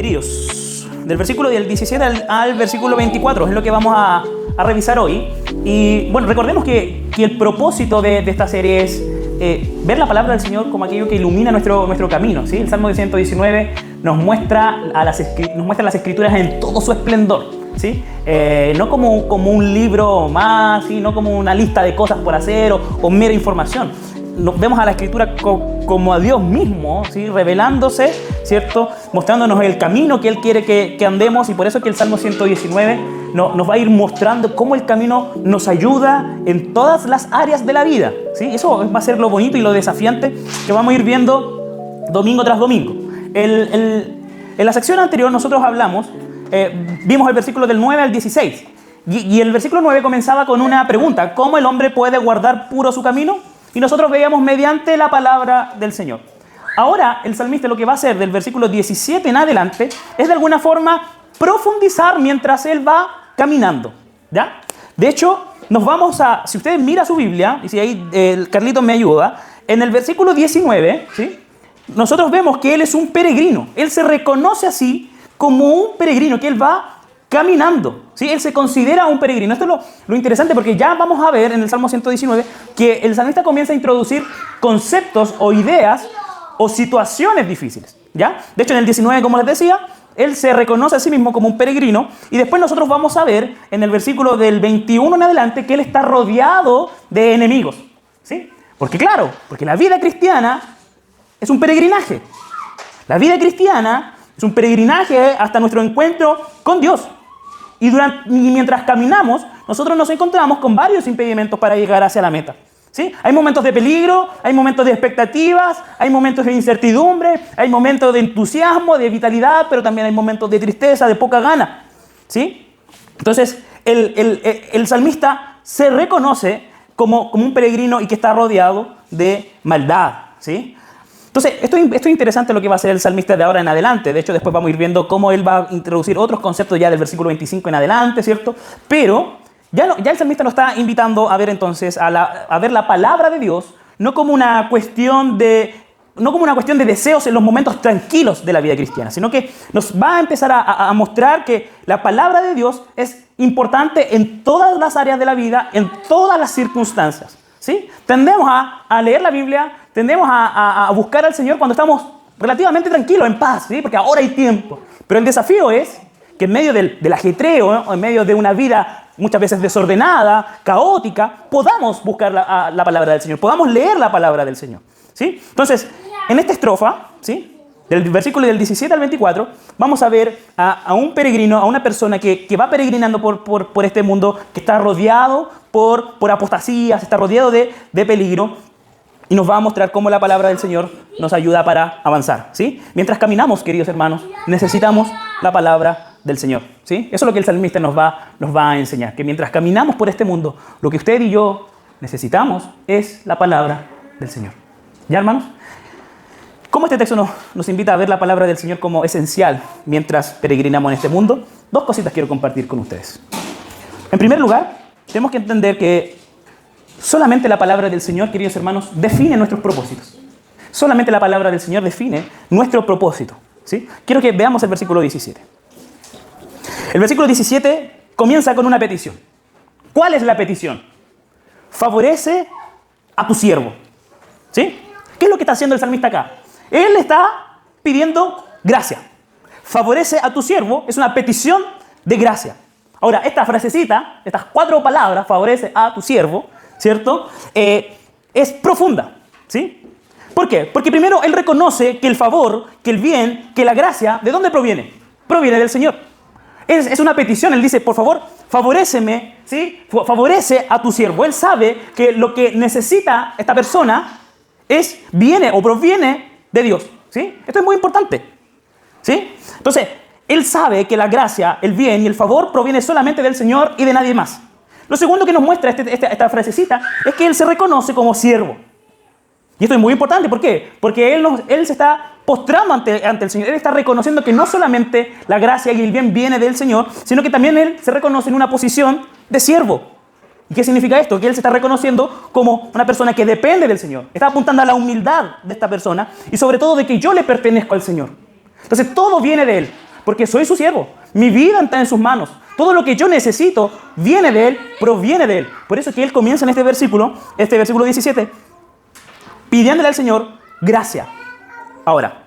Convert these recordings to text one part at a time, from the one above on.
queridos. Del versículo del 17 al versículo 24 es lo que vamos a revisar hoy. Y bueno, recordemos que el propósito de esta serie es ver la palabra del Señor como aquello que ilumina nuestro camino, ¿sí? El Salmo 119 nos muestra las Escrituras en todo su esplendor, ¿sí? No como un libro más, ¿sí? No como una lista de cosas por hacer o mera información. Vemos a la Escritura como a Dios mismo, ¿sí? Revelándose, ¿cierto? Mostrándonos el camino que Él quiere que andemos, y por eso que el Salmo 119 nos va a ir mostrando cómo el camino nos ayuda en todas las áreas de la vida, ¿sí? Eso va a ser lo bonito y lo desafiante que vamos a ir viendo domingo tras domingo. En la sección anterior nosotros vimos el versículo del 9 al 16, y el versículo 9 comenzaba con una pregunta: ¿cómo el hombre puede guardar puro su camino? Y nosotros veíamos mediante la palabra del Señor. Ahora el salmista lo que va a hacer del versículo 17 en adelante es de alguna forma profundizar mientras él va caminando, ¿ya? De hecho, si usted mira su Biblia, y si ahí Carlitos me ayuda, en el versículo 19, ¿sí? Nosotros vemos que él es un peregrino. Él se reconoce así como un peregrino, que él va caminando, ¿sí? Él se considera un peregrino. Esto es lo interesante, porque ya vamos a ver en el Salmo 119 que el salmista comienza a introducir conceptos o ideas o situaciones difíciles, ¿ya? De hecho, en el 19, como les decía, él se reconoce a sí mismo como un peregrino, y después nosotros vamos a ver en el versículo del 21 en adelante que él está rodeado de enemigos, ¿sí? Porque la vida cristiana es un peregrinaje. La vida cristiana es un peregrinaje hasta nuestro encuentro con Dios. Y mientras caminamos, nosotros nos encontramos con varios impedimentos para llegar hacia la meta, ¿sí? Hay momentos de peligro, hay momentos de expectativas, hay momentos de incertidumbre, hay momentos de entusiasmo, de vitalidad, pero también hay momentos de tristeza, de poca gana, ¿sí? Entonces, el salmista se reconoce como un peregrino y que está rodeado de maldad, ¿sí? Entonces, esto es interesante lo que va a hacer el salmista de ahora en adelante. De hecho, después vamos a ir viendo cómo él va a introducir otros conceptos ya del versículo 25 en adelante, ¿cierto? Pero ya el salmista nos está invitando a ver entonces, a ver la palabra de Dios, no como una cuestión de deseos en los momentos tranquilos de la vida cristiana, sino que nos va a empezar a mostrar que la palabra de Dios es importante en todas las áreas de la vida, en todas las circunstancias, ¿sí? Tendemos a leer la Biblia, tendemos a buscar al Señor cuando estamos relativamente tranquilos, en paz, ¿sí? Porque ahora hay tiempo. Pero el desafío es que en medio del ajetreo, ¿no? En medio de una vida muchas veces desordenada, caótica, podamos buscar la palabra del Señor, podamos leer la palabra del Señor, ¿sí? Entonces, en esta estrofa, ¿sí? Del versículo del 17 al 24, vamos a ver a un peregrino, a una persona que va peregrinando por este mundo, que está rodeado por apostasías, está rodeado de peligro, y nos va a mostrar cómo la palabra del Señor nos ayuda para avanzar, ¿sí? Mientras caminamos, queridos hermanos, necesitamos la palabra del Señor, ¿sí? Eso es lo que el salmista nos va a enseñar, que mientras caminamos por este mundo, lo que usted y yo necesitamos es la palabra del Señor. ¿Ya, hermanos? ¿Cómo este texto nos invita a ver la palabra del Señor como esencial mientras peregrinamos en este mundo? Dos cositas quiero compartir con ustedes. En primer lugar, tenemos que entender que solamente la palabra del Señor, queridos hermanos, define nuestros propósitos. Solamente la palabra del Señor define nuestro propósito, ¿sí? Quiero que veamos el versículo 17. El versículo 17 comienza con una petición. ¿Cuál es la petición? Favorece a tu siervo, ¿sí? ¿Qué es lo que está haciendo el salmista acá? Él está pidiendo gracia. Favorece a tu siervo es una petición de gracia. Ahora, esta frasecita, estas 4 palabras, favorece a tu siervo, ¿cierto? Es profunda, ¿sí? ¿Por qué? Porque primero él reconoce que el favor, que el bien, que la gracia, ¿de dónde proviene? Proviene del Señor. Es una petición. Él dice, por favor, favoréceme, ¿sí? Favorece a tu siervo. Él sabe que lo que necesita esta persona viene o proviene de Dios, ¿sí? Esto es muy importante, ¿sí? Entonces, él sabe que la gracia, el bien y el favor proviene solamente del Señor y de nadie más. Lo segundo que nos muestra esta frasecita es que él se reconoce como siervo. Y esto es muy importante. ¿Por qué? Porque él se está postrando ante el Señor. Él está reconociendo que no solamente la gracia y el bien viene del Señor, sino que también él se reconoce en una posición de siervo. ¿Y qué significa esto? Que él se está reconociendo como una persona que depende del Señor. Está apuntando a la humildad de esta persona y sobre todo de que yo le pertenezco al Señor. Entonces todo viene de él. porque soy su siervo. Mi vida está en sus manos. Todo lo que yo necesito viene de Él, proviene de Él. Por eso que Él comienza en este versículo 17, pidiéndole al Señor gracia. Ahora,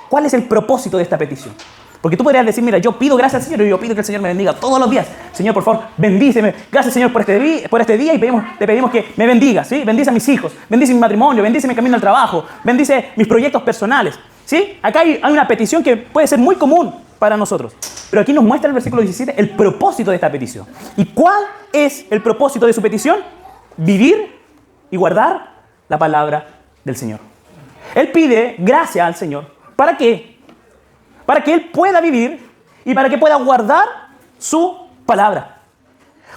¿cuál es el propósito de esta petición? Porque tú podrías decir, mira, yo pido gracias al Señor y yo pido que el Señor me bendiga todos los días. Señor, por favor, bendíceme. Gracias, Señor, por este día y te pedimos que me bendiga, ¿sí? Bendice a mis hijos, bendice mi matrimonio, bendice mi camino al trabajo, bendice mis proyectos personales, ¿sí? Acá hay una petición que puede ser muy común para nosotros. Pero aquí nos muestra el versículo 17 el propósito de esta petición. ¿Y cuál es el propósito de su petición? Vivir y guardar la palabra del Señor. Él pide gracia al Señor. ¿Para qué? Para que Él pueda vivir y para que pueda guardar su palabra.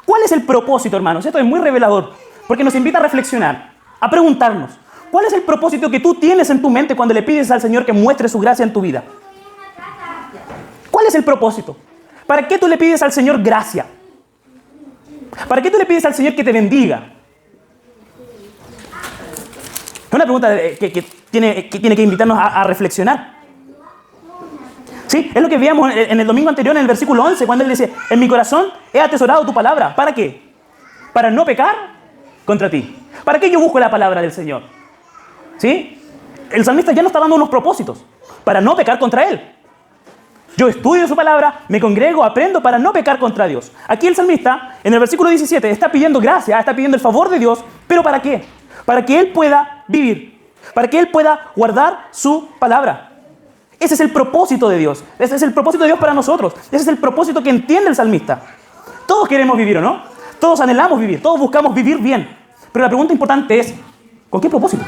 ¿Cuál es el propósito, hermanos? Esto es muy revelador porque nos invita a reflexionar, a preguntarnos, ¿cuál es el propósito que tú tienes en tu mente cuando le pides al Señor que muestre su gracia en tu vida? ¿Cuál es el propósito? ¿Para qué tú le pides al Señor gracia? ¿Para qué tú le pides al Señor que te bendiga? Es una pregunta que tiene que invitarnos a reflexionar. ¿Sí? Es lo que veíamos en el domingo anterior, en el versículo 11, cuando Él dice, en mi corazón he atesorado tu palabra. ¿Para qué? Para no pecar contra ti. ¿Para qué yo busco la palabra del Señor? ¿Sí? El salmista ya nos está dando unos propósitos para no pecar contra Él. Yo estudio su palabra, me congrego, aprendo para no pecar contra Dios. Aquí el salmista, en el versículo 17, está pidiendo gracia, está pidiendo el favor de Dios, ¿pero para qué? Para que Él pueda vivir, para que Él pueda guardar su palabra. Ese es el propósito de Dios. Ese es el propósito de Dios para nosotros. Ese es el propósito que entiende el salmista. Todos queremos vivir, ¿o no? Todos anhelamos vivir, todos buscamos vivir bien. Pero la pregunta importante es, ¿con qué propósito?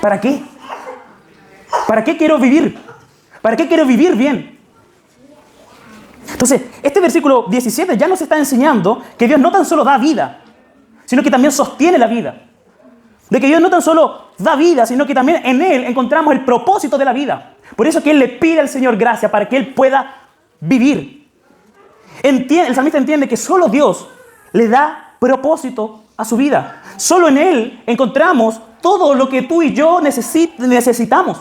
¿Para qué? ¿Para qué quiero vivir? ¿Para qué quiero vivir bien? Entonces, este versículo 17 ya nos está enseñando que Dios no tan solo da vida, sino que también sostiene la vida. De que Dios no tan solo da vida, sino que también en Él encontramos el propósito de la vida. Por eso que Él le pide al Señor gracia para que Él pueda vivir. El salmista entiende que solo Dios le da propósito a su vida. Solo en Él encontramos todo lo que tú y yo necesitamos.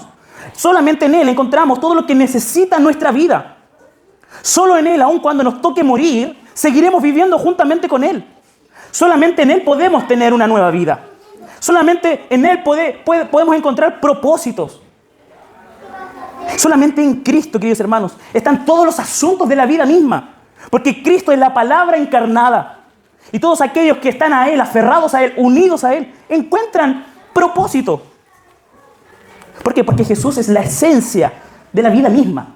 Solamente en Él encontramos todo lo que necesita nuestra vida. Solo en Él, aun cuando nos toque morir, seguiremos viviendo juntamente con Él. Solamente en Él podemos tener una nueva vida. Solamente en Él podemos encontrar propósitos. Solamente en Cristo, queridos hermanos, están todos los asuntos de la vida misma. Porque Cristo es la palabra encarnada. Y todos aquellos que están a Él, aferrados a Él, unidos a Él, encuentran propósito. ¿Por qué? Porque Jesús es la esencia de la vida misma.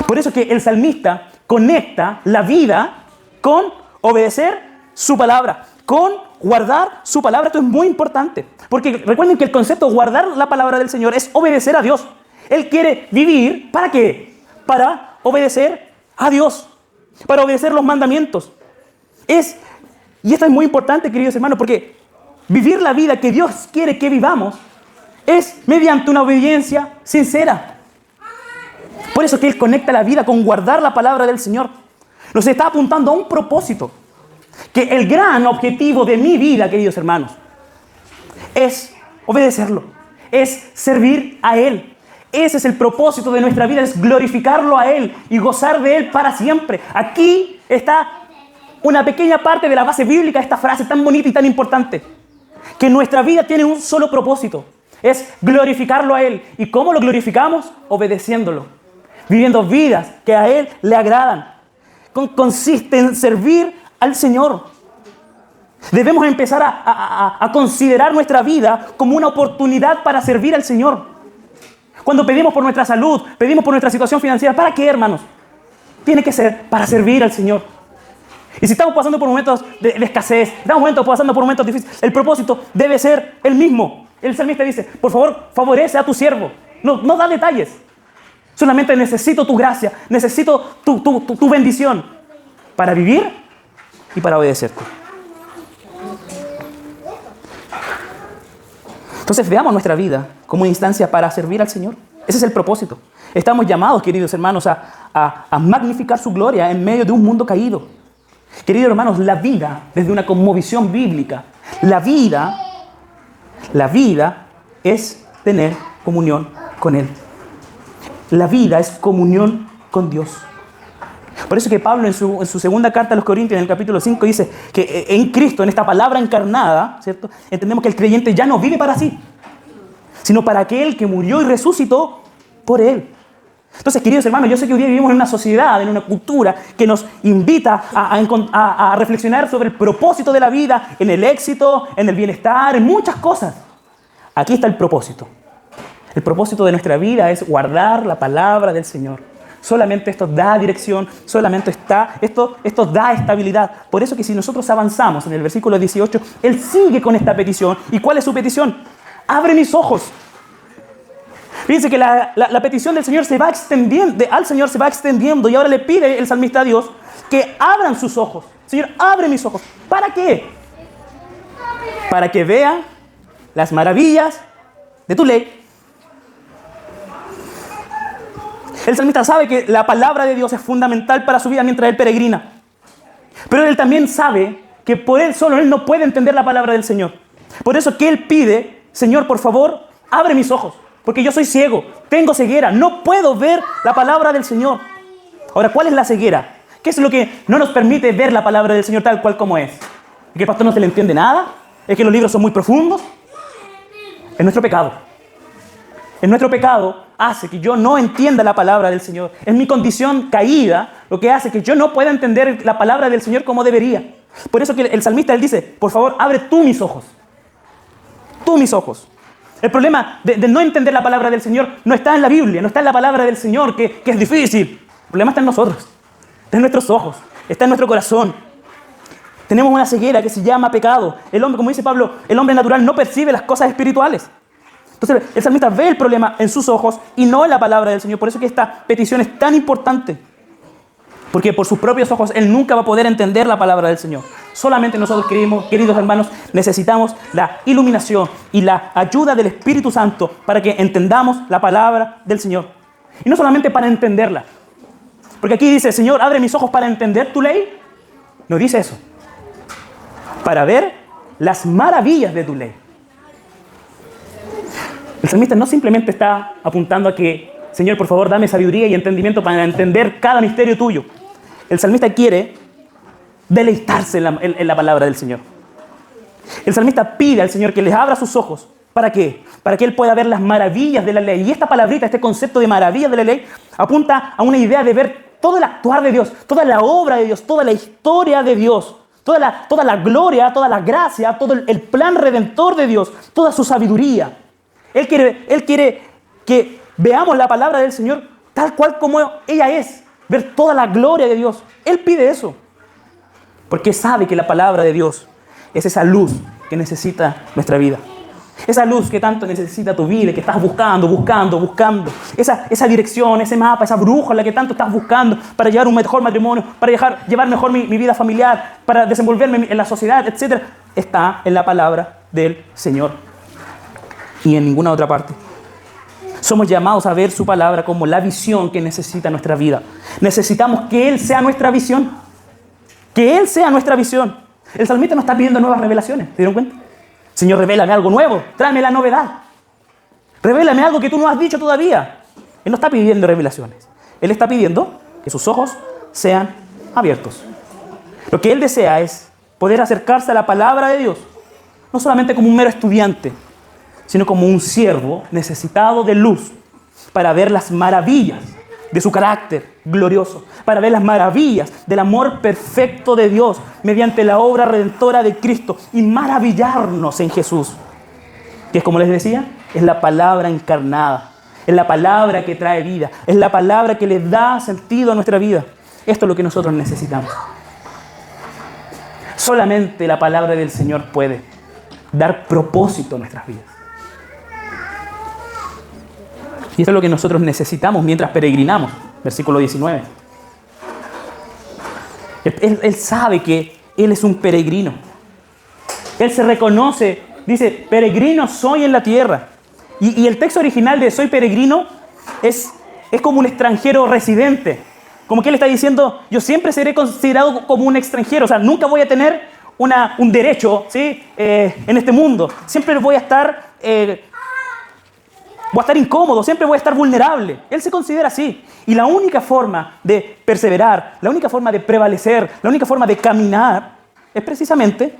Por eso que el salmista conecta la vida con obedecer su palabra, con guardar su palabra. Esto es muy importante. Porque recuerden que el concepto de guardar la palabra del Señor es obedecer a Dios. Él quiere vivir, ¿para qué? Para obedecer a Dios, para obedecer los mandamientos. Y esto es muy importante, queridos hermanos, porque vivir la vida que Dios quiere que vivamos es mediante una obediencia sincera. Por eso que Él conecta la vida con guardar la palabra del Señor. Nos está apuntando a un propósito. Que el gran objetivo de mi vida, queridos hermanos, es obedecerlo. Es servir a Él. Ese es el propósito de nuestra vida, es glorificarlo a Él y gozar de Él para siempre. Aquí está una pequeña parte de la base bíblica de esta frase tan bonita y tan importante. Que nuestra vida tiene un solo propósito. Es glorificarlo a Él. ¿Y cómo lo glorificamos? Obedeciéndolo. Viviendo vidas que a Él le agradan. Consiste en servir al Señor. Debemos empezar a considerar nuestra vida como una oportunidad para servir al Señor. Cuando pedimos por nuestra salud, pedimos por nuestra situación financiera, ¿para qué, hermanos? Tiene que ser para servir al Señor. Y si estamos pasando por momentos de escasez, estamos pasando por momentos difíciles, el propósito debe ser el mismo. El salmista dice, por favor, favorece a tu siervo. No da detalles. Solamente necesito tu gracia, necesito tu bendición para vivir y para obedecerte. Entonces veamos nuestra vida como una instancia para servir al Señor. Ese es el propósito. Estamos llamados, queridos hermanos, a magnificar su gloria en medio de un mundo caído. Queridos hermanos, la vida, desde una cosmovisión bíblica, la vida es tener comunión con Él. La vida es comunión con Dios. Por eso que Pablo en su segunda carta a los Corintios, en el capítulo 5, dice que en Cristo, en esta palabra encarnada, ¿cierto?, entendemos que el creyente ya no vive para sí, sino para aquel que murió y resucitó por él. Entonces, queridos hermanos, yo sé que hoy día vivimos en una sociedad, en una cultura que nos invita a reflexionar sobre el propósito de la vida, en el éxito, en el bienestar, en muchas cosas. Aquí está el propósito. El propósito de nuestra vida es guardar la palabra del Señor. Solamente esto da dirección, solamente esto da estabilidad. Por eso que si nosotros avanzamos en el versículo 18, Él sigue con esta petición. ¿Y cuál es su petición? Abre mis ojos. Fíjense que la petición del Señor se va extendiendo, al Señor se va extendiendo, y ahora le pide el salmista a Dios que abran sus ojos. Señor, abre mis ojos. ¿Para qué? Para que vean las maravillas de tu ley. El salmista sabe que la palabra de Dios es fundamental para su vida mientras él peregrina. Pero él también sabe que por él solo él no puede entender la palabra del Señor. Por eso que él pide, Señor, por favor, abre mis ojos. Porque yo soy ciego, tengo ceguera, no puedo ver la palabra del Señor. Ahora, ¿cuál es la ceguera? ¿Qué es lo que no nos permite ver la palabra del Señor tal cual como es? ¿Es que el pastor no se le entiende nada? ¿Es que los libros son muy profundos? Es nuestro pecado. Es nuestro pecado hace que yo no entienda la palabra del Señor. Es mi condición caída lo que hace que yo no pueda entender la palabra del Señor como debería. Por eso que el salmista él dice, por favor, abre tú mis ojos. Tú mis ojos. El problema de no entender la palabra del Señor no está en la Biblia, no está en la palabra del Señor, que es difícil. El problema está en nosotros, está en nuestros ojos, está en nuestro corazón. Tenemos una ceguera que se llama pecado. El hombre, como dice Pablo, el hombre natural no percibe las cosas espirituales. Entonces, el salmista ve el problema en sus ojos y no en la palabra del Señor. Por eso que esta petición es tan importante. Porque por sus propios ojos él nunca va a poder entender la palabra del Señor. Solamente nosotros, queridos hermanos, necesitamos la iluminación y la ayuda del Espíritu Santo para que entendamos la palabra del Señor. Y no solamente para entenderla. Porque aquí dice, Señor, abre mis ojos para entender tu ley. No dice eso. Para ver las maravillas de tu ley. El salmista no simplemente está apuntando a que, Señor, por favor, dame sabiduría y entendimiento para entender cada misterio tuyo. El salmista quiere deleitarse en la palabra del Señor. El salmista pide al Señor que les abra sus ojos. ¿Para qué? Para que él pueda ver las maravillas de la ley. Y esta palabrita, este concepto de maravillas de la ley, apunta a una idea de ver todo el actuar de Dios, toda la obra de Dios, toda la historia de Dios, toda la gloria, toda la gracia, todo el plan redentor de Dios, toda su sabiduría. Él quiere que veamos la palabra del Señor tal cual como ella es. Ver toda la gloria de Dios. Él pide eso. Porque sabe que la palabra de Dios es esa luz que necesita nuestra vida. Esa luz que tanto necesita tu vida, que estás buscando. Esa dirección, ese mapa, esa brújula que tanto estás buscando para llevar un mejor matrimonio, para llevar mejor mi vida familiar, para desenvolverme en la sociedad, etc. Está en la palabra del Señor. Y en ninguna otra parte. Somos llamados a ver su palabra como la visión que necesita nuestra vida. Necesitamos que Él sea nuestra visión. Que Él sea nuestra visión. El salmista no está pidiendo nuevas revelaciones. ¿Se dieron cuenta? Señor, revélame algo nuevo. Tráeme la novedad. Revélame algo que tú no has dicho todavía. Él no está pidiendo revelaciones. Él está pidiendo que sus ojos sean abiertos. Lo que Él desea es poder acercarse a la palabra de Dios. No solamente como un mero estudiante, sino como un siervo necesitado de luz para ver las maravillas de su carácter glorioso, para ver las maravillas del amor perfecto de Dios mediante la obra redentora de Cristo y maravillarnos en Jesús, que es, como les decía, es la palabra encarnada, es la palabra que trae vida, es la palabra que le da sentido a nuestra vida. Esto es lo que nosotros necesitamos. Solamente la palabra del Señor puede dar propósito a nuestras vidas. Y eso es lo que nosotros necesitamos mientras peregrinamos. Versículo 19. Él sabe que Él es un peregrino. Él se reconoce, dice, peregrino soy en la tierra. Y el texto original de soy peregrino es como un extranjero residente. Como que Él está diciendo, yo siempre seré considerado como un extranjero. O sea, nunca voy a tener un derecho, ¿sí? En este mundo. Siempre voy a estar Voy a estar incómodo, siempre voy a estar vulnerable. Él se considera así. Y la única forma de perseverar, la única forma de prevalecer, la única forma de caminar es precisamente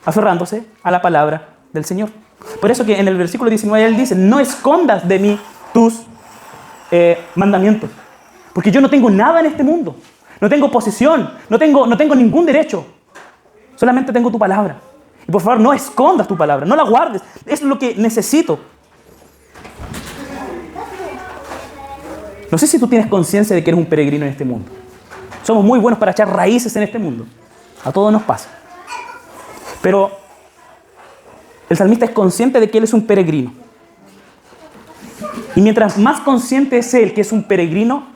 aferrándose a la palabra del Señor. Por eso que en el versículo 19 Él dice, no escondas de mí tus mandamientos. Porque yo no tengo nada en este mundo. No tengo posesión, no tengo ningún derecho. Solamente tengo tu palabra. Y por favor, no escondas tu palabra, no la guardes. Es lo que necesito. No sé si tú tienes conciencia de que eres un peregrino en este mundo. Somos muy buenos para echar raíces en este mundo. A todos nos pasa. Pero el salmista es consciente de que él es un peregrino. Y mientras más consciente es él que es un peregrino,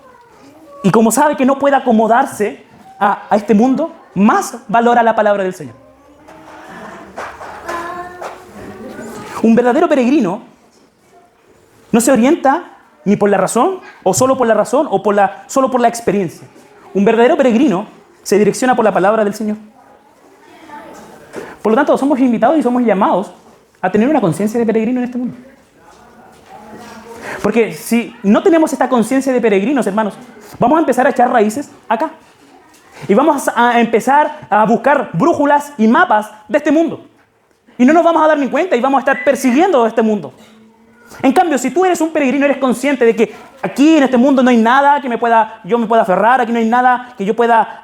y como sabe que no puede acomodarse a este mundo, más valora la palabra del Señor. Un verdadero peregrino no se orienta ni por la razón, o solo por la razón, o solo por la experiencia. Un verdadero peregrino se direcciona por la palabra del Señor. Por lo tanto, somos invitados y somos llamados a tener una conciencia de peregrino en este mundo. Porque si no tenemos esta conciencia de peregrinos, hermanos, vamos a empezar a echar raíces acá. Y vamos a empezar a buscar brújulas y mapas de este mundo. Y no nos vamos a dar ni cuenta y vamos a estar persiguiendo este mundo. En cambio, si tú eres un peregrino, eres consciente de que aquí en este mundo no hay nada que yo me pueda aferrar, aquí no hay nada que yo pueda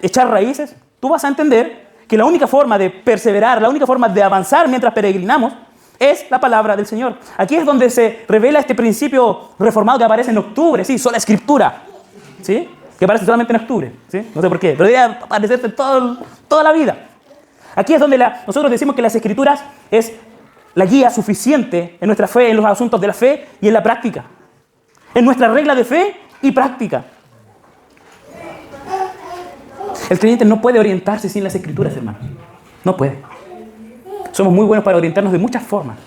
echar raíces, tú vas a entender que la única forma de perseverar, la única forma de avanzar mientras peregrinamos es la palabra del Señor. Aquí es donde se revela este principio reformado que aparece en octubre, sí, sola escritura, ¿sí? Que aparece solamente en octubre, ¿sí? No sé por qué, pero debe aparecer toda la vida. Aquí es donde nosotros decimos que las escrituras es la guía suficiente en nuestra fe, en los asuntos de la fe y en la práctica. En nuestra regla de fe y práctica. El creyente no puede orientarse sin las escrituras, hermano. No puede. Somos muy buenos para orientarnos de muchas formas.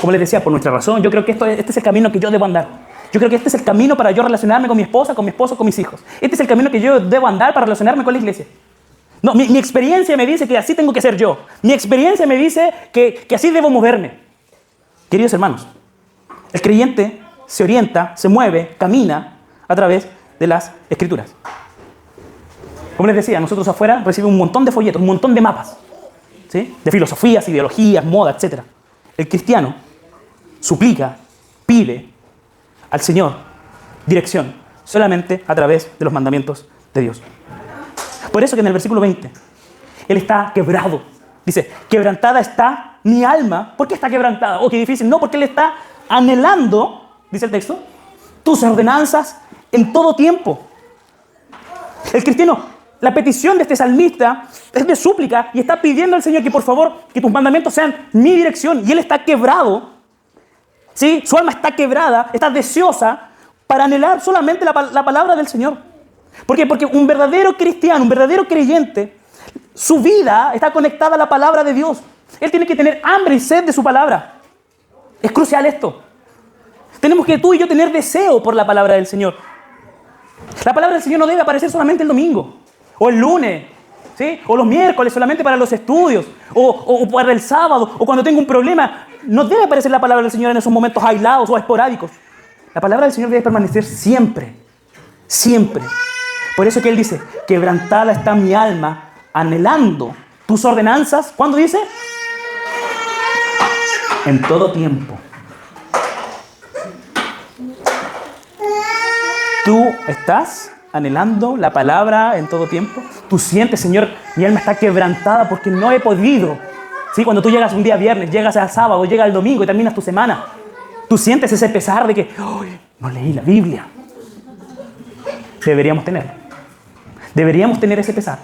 Como les decía, por nuestra razón, yo creo que este es el camino que yo debo andar. Yo creo que este es el camino para yo relacionarme con mi esposa, con mi esposo, con mis hijos. Este es el camino que yo debo andar para relacionarme con la iglesia. No, mi experiencia me dice que así tengo que ser yo. Mi experiencia me dice que así debo moverme. Queridos hermanos, el creyente se orienta, se mueve, camina a través de las escrituras. Como les decía, nosotros afuera recibimos un montón de folletos, un montón de mapas, ¿sí? De filosofías, ideologías, moda, etc. El cristiano suplica, pide al Señor dirección solamente a través de los mandamientos de Dios. Por eso que en el versículo 20, Él está quebrado. Dice, quebrantada está mi alma. ¿Por qué está quebrantada? Oh, qué difícil. No, porque Él está anhelando, dice el texto, tus ordenanzas en todo tiempo. El cristiano, la petición de este salmista es de súplica y está pidiendo al Señor que por favor, que tus mandamientos sean mi dirección. Y Él está quebrado, ¿sí? Su alma está quebrada, está deseosa para anhelar solamente la palabra del Señor. ¿Por qué? Porque un verdadero cristiano, un verdadero creyente, su vida está conectada a la palabra de Dios. Él tiene que tener hambre y sed de su palabra. Es crucial esto. Tenemos que tú y yo tener deseo por la palabra del Señor. La palabra del Señor no debe aparecer solamente el domingo, o el lunes, ¿sí? O los miércoles solamente para los estudios, o para el sábado, o cuando tengo un problema. No debe aparecer la palabra del Señor en esos momentos aislados o esporádicos. La palabra del Señor debe permanecer siempre, siempre. Por eso que Él dice, quebrantada está mi alma, anhelando tus ordenanzas. ¿Cuándo dice? En todo tiempo. ¿Tú estás anhelando la palabra en todo tiempo? Tú sientes, Señor, mi alma está quebrantada porque no he podido. ¿Sí? Cuando tú llegas un día viernes, llegas al sábado, llegas el domingo y terminas tu semana, tú sientes ese pesar de que no leí la Biblia. Deberíamos tenerlo. Deberíamos tener ese pesar.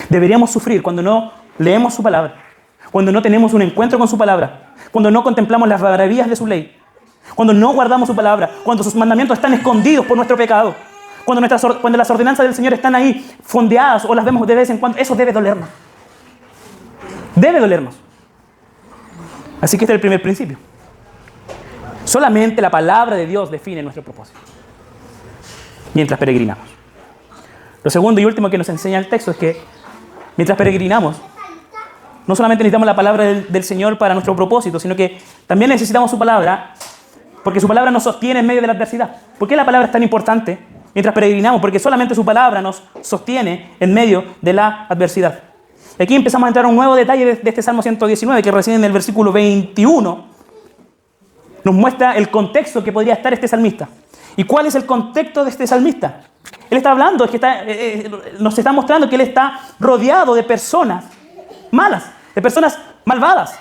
Deberíamos sufrir cuando no leemos su palabra, cuando no tenemos un encuentro con su palabra, cuando no contemplamos las maravillas de su ley, cuando no guardamos su palabra, cuando sus mandamientos están escondidos por nuestro pecado, cuando las ordenanzas del Señor están ahí fondeadas o las vemos de vez en cuando. Eso debe dolernos. Debe dolernos. Así que este es el primer principio. Solamente la palabra de Dios define nuestro propósito mientras peregrinamos. Lo segundo y último que nos enseña el texto es que mientras peregrinamos, no solamente necesitamos la palabra del Señor para nuestro propósito, sino que también necesitamos su palabra, porque su palabra nos sostiene en medio de la adversidad. ¿Por qué la palabra es tan importante mientras peregrinamos? Porque solamente su palabra nos sostiene en medio de la adversidad. Y aquí empezamos a entrar a un nuevo detalle de este Salmo 119, que recién en el versículo 21 nos muestra el contexto que podría estar este salmista. ¿Y cuál es el contexto de este salmista? Él está hablando, nos está mostrando que él está rodeado de personas malas, de personas malvadas.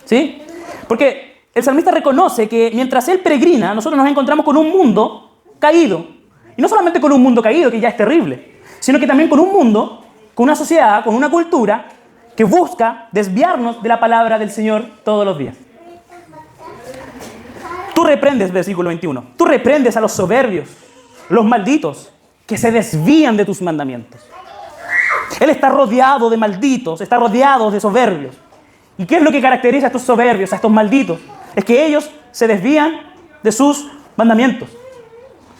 ¿Sí? Porque el salmista reconoce que mientras él peregrina, nosotros nos encontramos con un mundo caído. Y no solamente con un mundo caído, que ya es terrible, sino que también con un mundo, con una sociedad, con una cultura que busca desviarnos de la palabra del Señor todos los días. Tú reprendes, versículo 21, tú reprendes a los soberbios, los malditos, que se desvían de tus mandamientos. Él está rodeado de malditos, está rodeado de soberbios. ¿Y qué es lo que caracteriza a estos soberbios, a estos malditos? Es que ellos se desvían de sus mandamientos.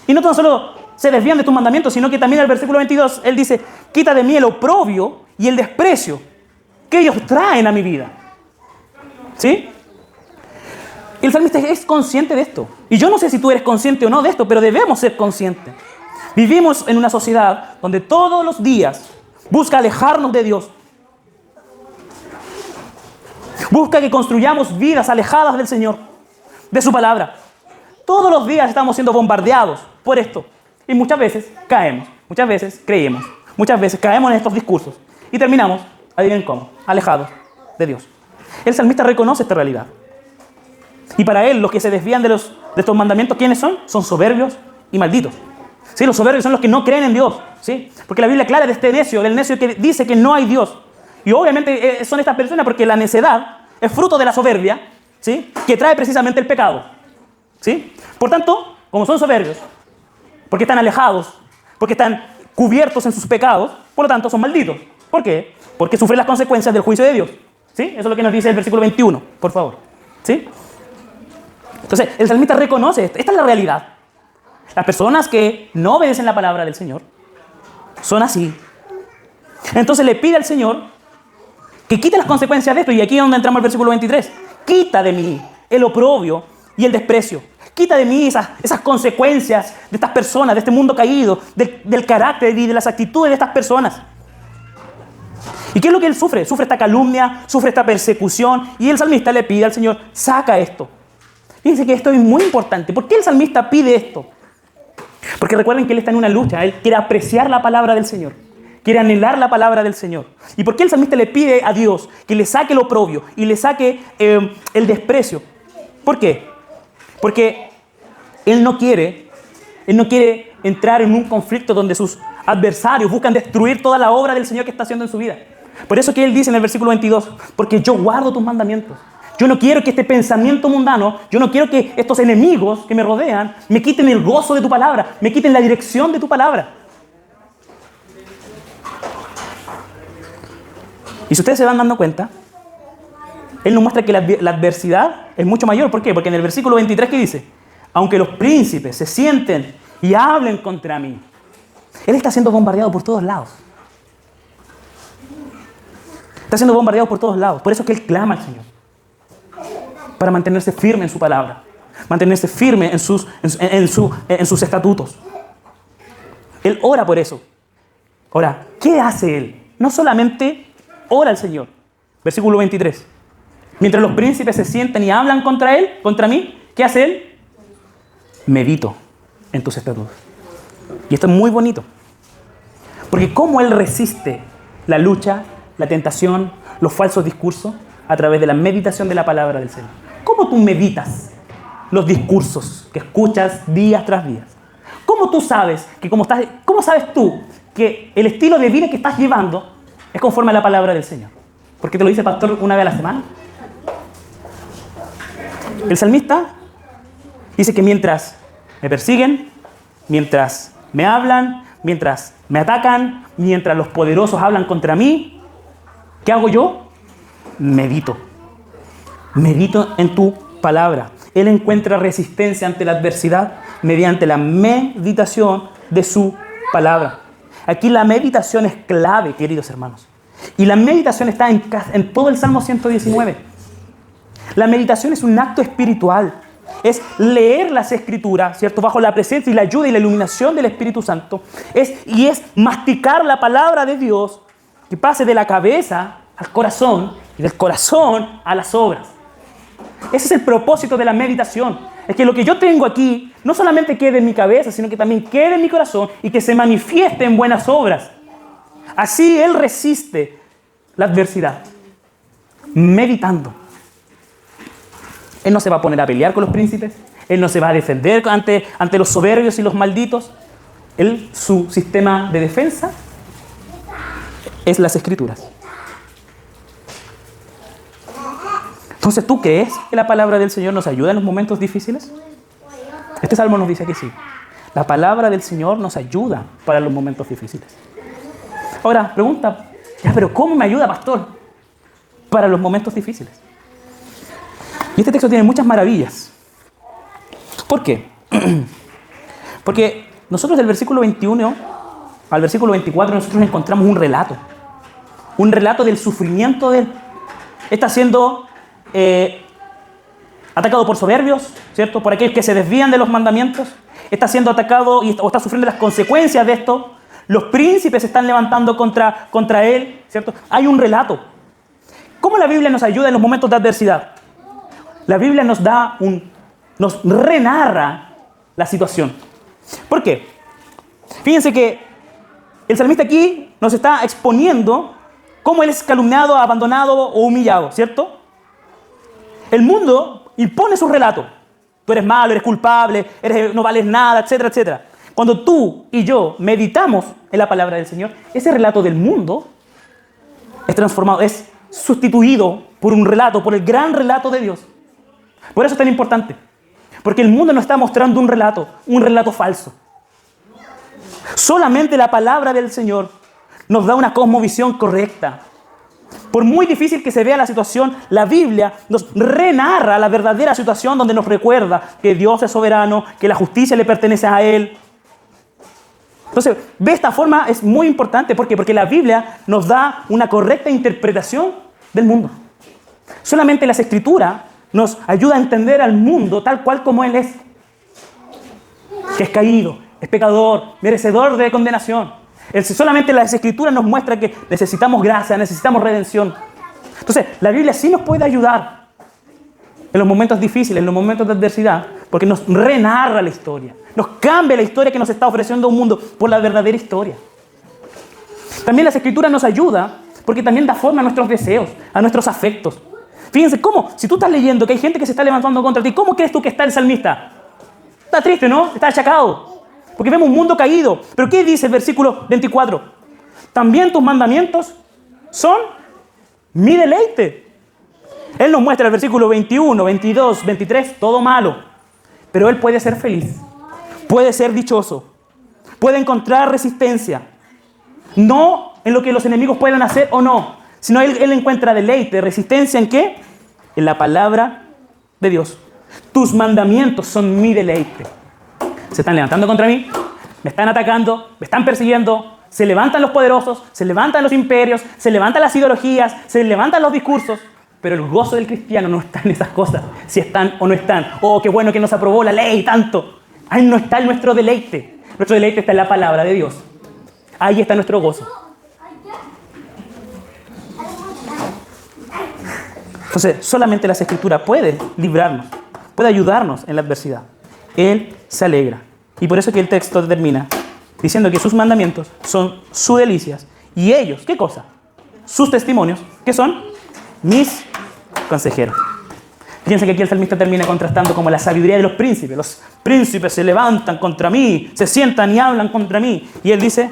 Y no tan solo se desvían de tus mandamientos, sino que también en el versículo 22, él dice, quita de mí el oprobio y el desprecio que ellos traen a mi vida. ¿Sí? El salmista es consciente de esto. Y yo no sé si tú eres consciente o no de esto, pero debemos ser conscientes. Vivimos en una sociedad donde todos los días busca alejarnos de Dios. Busca que construyamos vidas alejadas del Señor, de su palabra. Todos los días estamos siendo bombardeados por esto. Y muchas veces caemos, muchas veces creemos, muchas veces caemos en estos discursos. Y terminamos, adivinen cómo, alejados de Dios. El salmista reconoce esta realidad. Y para él, los que se desvían de estos mandamientos, ¿quiénes son? Son soberbios y malditos. ¿Sí? Los soberbios son los que no creen en Dios. ¿Sí? Porque la Biblia aclara de este necio, del necio que dice que no hay Dios. Y obviamente son estas personas porque la necedad es fruto de la soberbia, ¿sí? Que trae precisamente el pecado. ¿Sí? Por tanto, como son soberbios, porque están alejados, porque están cubiertos en sus pecados, por lo tanto son malditos. ¿Por qué? Porque sufren las consecuencias del juicio de Dios. ¿Sí? Eso es lo que nos dice el versículo 21, por favor. ¿Sí? Entonces, el salmista reconoce esto. Esta es la realidad. Las personas que no obedecen la palabra del Señor son así. Entonces le pide al Señor que quite las consecuencias de esto. Y aquí es donde entramos al versículo 23. Quita de mí el oprobio y el desprecio. Quita de mí esas consecuencias de estas personas, de este mundo caído, del carácter y de las actitudes de estas personas. ¿Y qué es lo que él sufre? Sufre esta calumnia, sufre esta persecución. Y el salmista le pide al Señor, saca esto. Fíjense que esto es muy importante. ¿Por qué el salmista pide esto? Porque recuerden que él está en una lucha. Él quiere apreciar la palabra del Señor. Quiere anhelar la palabra del Señor. ¿Y por qué el salmista le pide a Dios que le saque el oprobio y le saque el desprecio? ¿Por qué? Porque él no quiere entrar en un conflicto donde sus adversarios buscan destruir toda la obra del Señor que está haciendo en su vida. Por eso que él dice en el versículo 22, porque yo guardo tus mandamientos. Yo no quiero que este pensamiento mundano, yo no quiero que estos enemigos que me rodean me quiten el gozo de tu palabra, me quiten la dirección de tu palabra. Y si ustedes se van dando cuenta, él nos muestra que la adversidad es mucho mayor. ¿Por qué? Porque en el versículo 23 ¿qué dice? Aunque los príncipes se sienten y hablen contra mí. Él está siendo bombardeado por todos lados. Está siendo bombardeado por todos lados. Por eso es que él clama al Señor. Para mantenerse firme en su palabra. Mantenerse firme en sus estatutos. Él ora por eso. Ahora, ¿qué hace él? No solamente ora al Señor. Versículo 23. Mientras los príncipes se sientan y hablan contra él, contra mí, ¿qué hace él? Medito en tus estatutos. Y esto es muy bonito. Porque cómo él resiste la lucha, la tentación, los falsos discursos a través de la meditación de la palabra del Señor. ¿Cómo tú meditas los discursos que escuchas día tras día? ¿Cómo tú sabes que cómo sabes tú que el estilo de vida que estás llevando es conforme a la palabra del Señor? ¿Porque te lo dice el pastor una vez a la semana? El salmista dice que mientras me persiguen, mientras me hablan, mientras me atacan, mientras los poderosos hablan contra mí, ¿qué hago yo? Medito. Medito en tu palabra. Él encuentra resistencia ante la adversidad mediante la meditación de su palabra. Aquí la meditación es clave, queridos hermanos. Y la meditación está en todo el Salmo 119. La meditación es un acto espiritual. Es leer las Escrituras, ¿cierto? Bajo la presencia y la ayuda y la iluminación del Espíritu Santo. Y es masticar la palabra de Dios que pase de la cabeza al corazón y del corazón a las obras. Ese es el propósito de la meditación. Es que lo que yo tengo aquí no solamente quede en mi cabeza, sino que también quede en mi corazón y que se manifieste en buenas obras. Así Él resiste la adversidad, meditando. Él no se va a poner a pelear con los príncipes. Él no se va a defender ante los soberbios y los malditos. Su sistema de defensa es las Escrituras. Entonces, ¿tú crees que la palabra del Señor nos ayuda en los momentos difíciles? Este salmo nos dice que sí. La palabra del Señor nos ayuda para los momentos difíciles. Ahora, pregunta, pero ¿cómo me ayuda, pastor, para los momentos difíciles? Y este texto tiene muchas maravillas. ¿Por qué? Porque nosotros del versículo 21 al versículo 24 nosotros encontramos un relato. Un relato del sufrimiento de él. Está siendo atacado por soberbios, ¿cierto? Por aquellos que se desvían de los mandamientos. Está siendo atacado o está sufriendo las consecuencias de esto. Los príncipes se están levantando contra él, ¿cierto? Hay un relato. ¿Cómo la Biblia nos ayuda en los momentos de adversidad? La Biblia nos renarra la situación. ¿Por qué? Fíjense que el salmista aquí nos está exponiendo cómo él es calumniado, abandonado o humillado, ¿cierto? El mundo impone su relato. Tú eres malo, eres culpable, no vales nada, etcétera, etcétera. Cuando tú y yo meditamos en la palabra del Señor, ese relato del mundo es transformado, es sustituido por un relato, por el gran relato de Dios. Por eso es tan importante. Porque el mundo nos está mostrando un relato falso. Solamente la palabra del Señor nos da una cosmovisión correcta. Por muy difícil que se vea la situación, la Biblia nos renarra la verdadera situación donde nos recuerda que Dios es soberano, que la justicia le pertenece a Él. Entonces, de esta forma es muy importante. ¿Por qué? Porque la Biblia nos da una correcta interpretación del mundo. Solamente las Escrituras nos ayuda a entender al mundo tal cual como Él es. Que es caído, es pecador, merecedor de condenación. Solamente las Escrituras nos muestran que necesitamos gracia, necesitamos redención. Entonces, la Biblia sí nos puede ayudar en los momentos difíciles, en los momentos de adversidad, porque nos renarra la historia. Nos cambia la historia que nos está ofreciendo un mundo por la verdadera historia. También las Escrituras nos ayudan porque también da forma a nuestros deseos, a nuestros afectos. Fíjense cómo, si tú estás leyendo que hay gente que se está levantando contra ti, ¿cómo crees tú que está el salmista? Está triste, ¿no? Está achacado. Porque vemos un mundo caído. ¿Pero qué dice el versículo 24? También tus mandamientos son mi deleite. Él nos muestra el versículo 21, 22, 23, todo malo. Pero él puede ser feliz. Puede ser dichoso. Puede encontrar resistencia. No en lo que los enemigos puedan hacer o no, sino él encuentra deleite, resistencia ¿en qué? En la palabra de Dios. Tus mandamientos son mi deleite. Se están levantando contra mí, me están atacando, me están persiguiendo, se levantan los poderosos, se levantan los imperios, se levantan las ideologías, se levantan los discursos, pero el gozo del cristiano no está en esas cosas, si están o no están. Oh, qué bueno que nos aprobó la ley tanto. Ahí no está nuestro deleite. Nuestro deleite está en la palabra de Dios. Ahí está nuestro gozo. Entonces, solamente las Escrituras pueden librarnos, puede ayudarnos en la adversidad. Él se alegra. Y por eso que el texto termina diciendo que sus mandamientos son sus delicias. Y ellos, ¿qué cosa? Sus testimonios, que son mis consejeros. Fíjense que aquí el salmista termina contrastando como la sabiduría de los príncipes. Los príncipes se levantan contra mí, se sientan y hablan contra mí. Y él dice,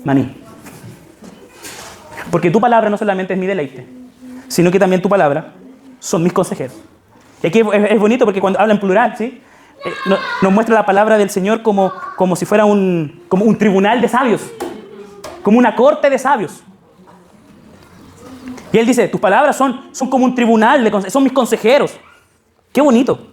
maní. Porque tu palabra no solamente es mi deleite, sino que también tu palabra son mis consejeros. Y aquí es bonito porque cuando habla en plural, ¿sí? Nos muestra la palabra del Señor como si fuera como un tribunal de sabios, como una corte de sabios. Y él dice, tus palabras son como un tribunal, son mis consejeros. ¡Qué bonito!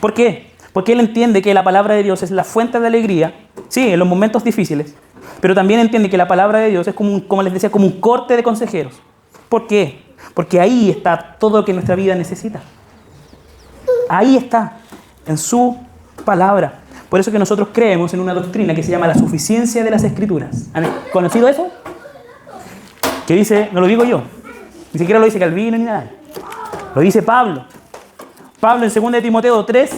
¿Por qué? Porque él entiende que la palabra de Dios es la fuente de alegría, sí, en los momentos difíciles, pero también entiende que la palabra de Dios es como les decía, como un corte de consejeros. ¿Por qué? Porque ahí está todo lo que nuestra vida necesita. Ahí está, en su palabra. Por eso que nosotros creemos en una doctrina que se llama la suficiencia de las Escrituras. ¿Han conocido eso? Que dice, no lo digo yo, ni siquiera lo dice Calvino ni nada. Lo dice Pablo. Pablo en 2 de Timoteo 3,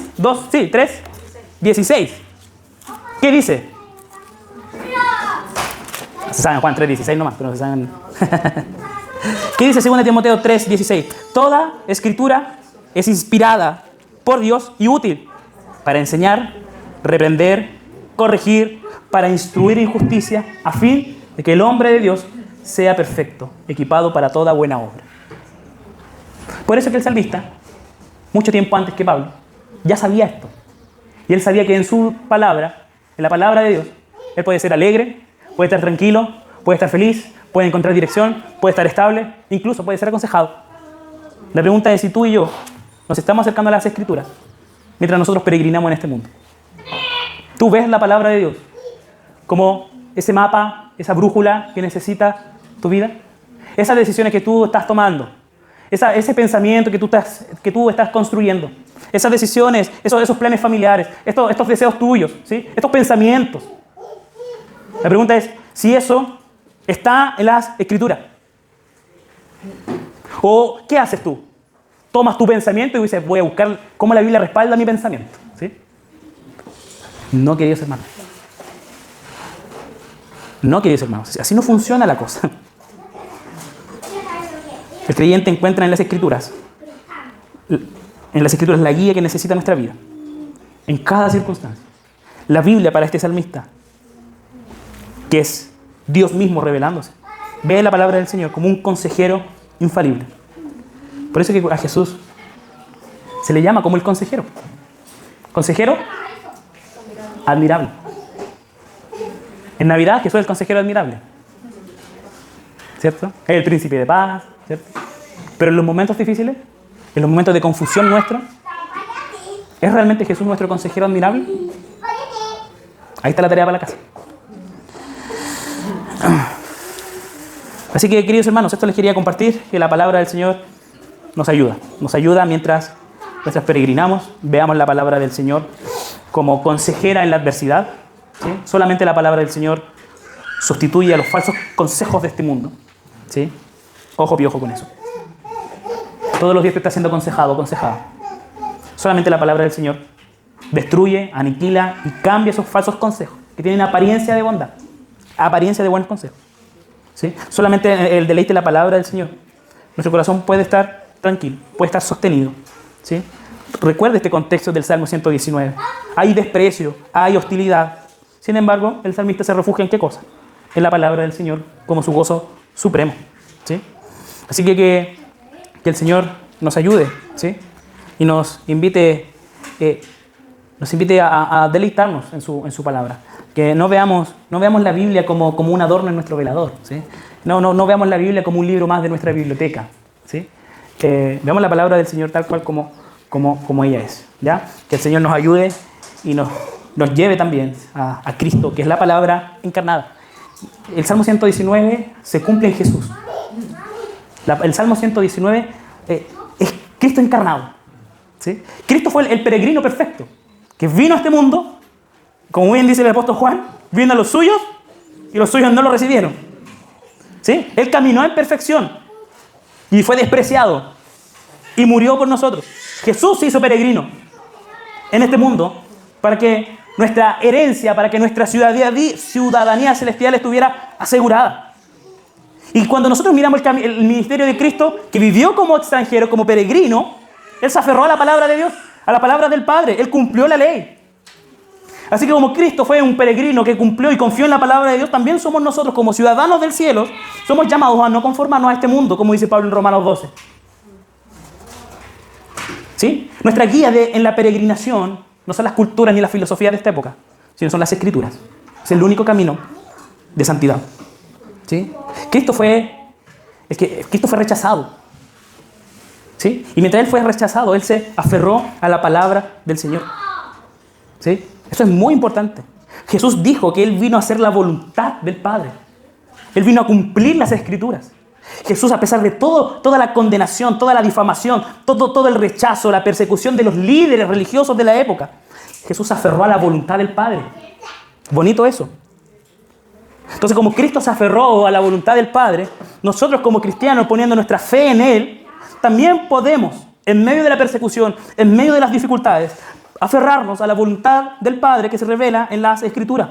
16. ¿Qué dice? Se saben Juan 3:16 nomás, pero no se saben. ¿Qué dice 2 de Timoteo 3:16? Toda escritura es inspirada por Dios y útil para enseñar, reprender, corregir, para instruir en justicia, a fin de que el hombre de Dios sea perfecto, equipado para toda buena obra. Por eso que el salmista, mucho tiempo antes que Pablo, ya sabía esto. Y él sabía que en su palabra, en la palabra de Dios, él puede ser alegre, puede estar tranquilo, puede estar feliz, puede encontrar dirección, puede estar estable, incluso puede ser aconsejado. La pregunta es si tú y yo nos estamos acercando a las Escrituras mientras nosotros peregrinamos en este mundo. ¿Tú ves la palabra de Dios como ese mapa, esa brújula que necesita tu vida? Esas decisiones que tú estás tomando, ese pensamiento que tú estás construyendo, esas decisiones, esos planes familiares, estos deseos tuyos, ¿sí? Estos pensamientos. La pregunta es si eso está en las Escrituras. ¿O qué haces tú? Tomas tu pensamiento y dices, voy a buscar cómo la Biblia respalda mi pensamiento, ¿sí? No, queridos hermanos. No, queridos hermanos. Así no funciona la cosa. El creyente encuentra en las Escrituras la guía que necesita nuestra vida, en cada circunstancia. La Biblia para este salmista, que es Dios mismo revelándose, ve la palabra del Señor como un consejero infalible. Por eso que a Jesús se le llama como el consejero. Consejero admirable. En Navidad Jesús es el consejero admirable, ¿cierto? Es el príncipe de paz, ¿cierto? Pero en los momentos difíciles, en los momentos de confusión nuestra, ¿es realmente Jesús nuestro consejero admirable? Ahí está la tarea para la casa. Así que, queridos hermanos, esto les quería compartir, que la palabra del Señor nos ayuda mientras peregrinamos, veamos la palabra del Señor como consejera en la adversidad, ¿sí? Solamente la palabra del Señor sustituye a los falsos consejos de este mundo, ¿sí? Ojo piojo con eso. Todos los días te está siendo aconsejada. Solamente la palabra del Señor destruye, aniquila y cambia esos falsos consejos que tienen apariencia de bondad, apariencia de buenos consejos, ¿sí? Solamente el deleite de la palabra del Señor, nuestro corazón puede estar tranquilo, puede estar sostenido, ¿sí? Recuerda este contexto del Salmo 119. Hay desprecio, hay hostilidad. Sin embargo, el salmista se refugia ¿en qué cosa? En la palabra del Señor como su gozo supremo, ¿sí? Así que el Señor nos ayude, ¿sí? Y nos invite a deleitarnos en su palabra. Que no veamos la Biblia como un adorno en nuestro velador, ¿sí? No veamos la Biblia como un libro más de nuestra biblioteca, ¿sí? Veamos la palabra del Señor tal cual como ella es, ¿ya? Que el Señor nos ayude y nos lleve también a Cristo, que es la palabra encarnada. El Salmo 119 se cumple en Jesús. El Salmo 119 es Cristo encarnado, ¿sí? Cristo fue el peregrino perfecto, que vino a este mundo, como bien dice el apóstol Juan, vino a los suyos y los suyos no lo recibieron, ¿sí? Él caminó en perfección y fue despreciado y murió por nosotros. Jesús se hizo peregrino en este mundo para que nuestra herencia, para que nuestra ciudadanía celestial estuviera asegurada. Y cuando nosotros miramos el ministerio de Cristo, que vivió como extranjero, como peregrino, Él se aferró a la palabra de Dios, a la palabra del Padre. Él cumplió la ley. Así que como Cristo fue un peregrino que cumplió y confió en la palabra de Dios, también somos nosotros como ciudadanos del cielo, somos llamados a no conformarnos a este mundo, como dice Pablo en Romanos 12. ¿Sí? Nuestra guía en la peregrinación no son las culturas ni las filosofías de esta época, sino son las Escrituras. Es el único camino de santidad, ¿sí? Cristo fue rechazado, ¿sí? Y mientras Él fue rechazado, Él se aferró a la palabra del Señor, ¿sí? Eso es muy importante. Jesús dijo que Él vino a hacer la voluntad del Padre. Él vino a cumplir las Escrituras. Jesús, a pesar de toda la condenación, toda la difamación, todo el rechazo, la persecución de los líderes religiosos de la época, Jesús se aferró a la voluntad del Padre. Bonito eso. Entonces, como Cristo se aferró a la voluntad del Padre, nosotros como cristianos, poniendo nuestra fe en Él, también podemos, en medio de la persecución, en medio de las dificultades, aferrarnos a la voluntad del Padre que se revela en las Escrituras.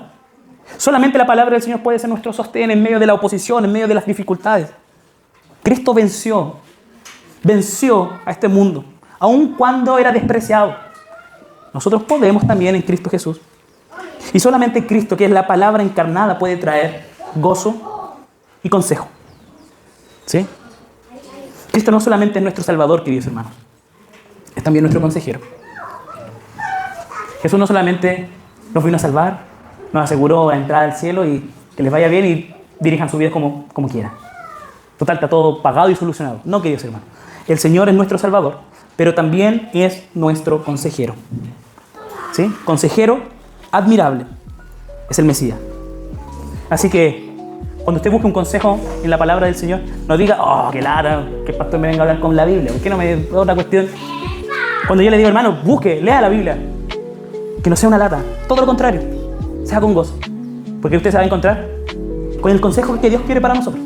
Solamente la palabra del Señor puede ser nuestro sostén en medio de la oposición, en medio de las dificultades. Cristo venció a este mundo, aun cuando era despreciado. Nosotros podemos también en Cristo Jesús. Y solamente Cristo, que es la palabra encarnada, puede traer gozo y consejo. ¿Sí? Cristo no solamente es nuestro Salvador, queridos hermanos, es también nuestro consejero. Jesús no solamente nos vino a salvar, nos aseguró la entrada al cielo y que les vaya bien y dirijan su vida como quieran. Total, está todo pagado y solucionado. No, queridos hermanos. El Señor es nuestro Salvador, pero también es nuestro consejero. ¿Sí? Consejero admirable. Es el Mesías. Así que, cuando usted busque un consejo en la palabra del Señor, no diga, oh, qué lata, que el pastor me venga a hablar con la Biblia. ¿Por qué no me da otra cuestión? Cuando yo le digo, hermano, busque, lea la Biblia. Que no sea una lata. Todo lo contrario. Sea con gozo. Porque usted se va a encontrar con el consejo que Dios quiere para nosotros.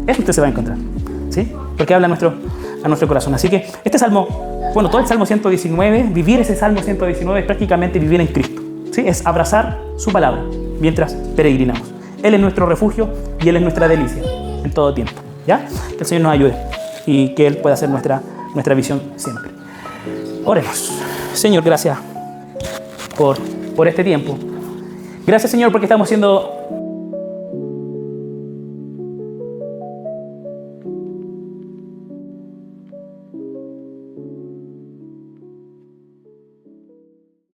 Eso usted se va a encontrar. ¿Sí? Porque habla a nuestro corazón. Así que este salmo, bueno, todo el Salmo 119, vivir ese Salmo 119 es prácticamente vivir en Cristo. ¿Sí? Es abrazar su palabra mientras peregrinamos. Él es nuestro refugio y Él es nuestra delicia en todo tiempo. ¿Ya? Que el Señor nos ayude y que Él pueda ser nuestra visión siempre. Oremos. Señor, gracias por este tiempo. Gracias, Señor, porque estamos siendo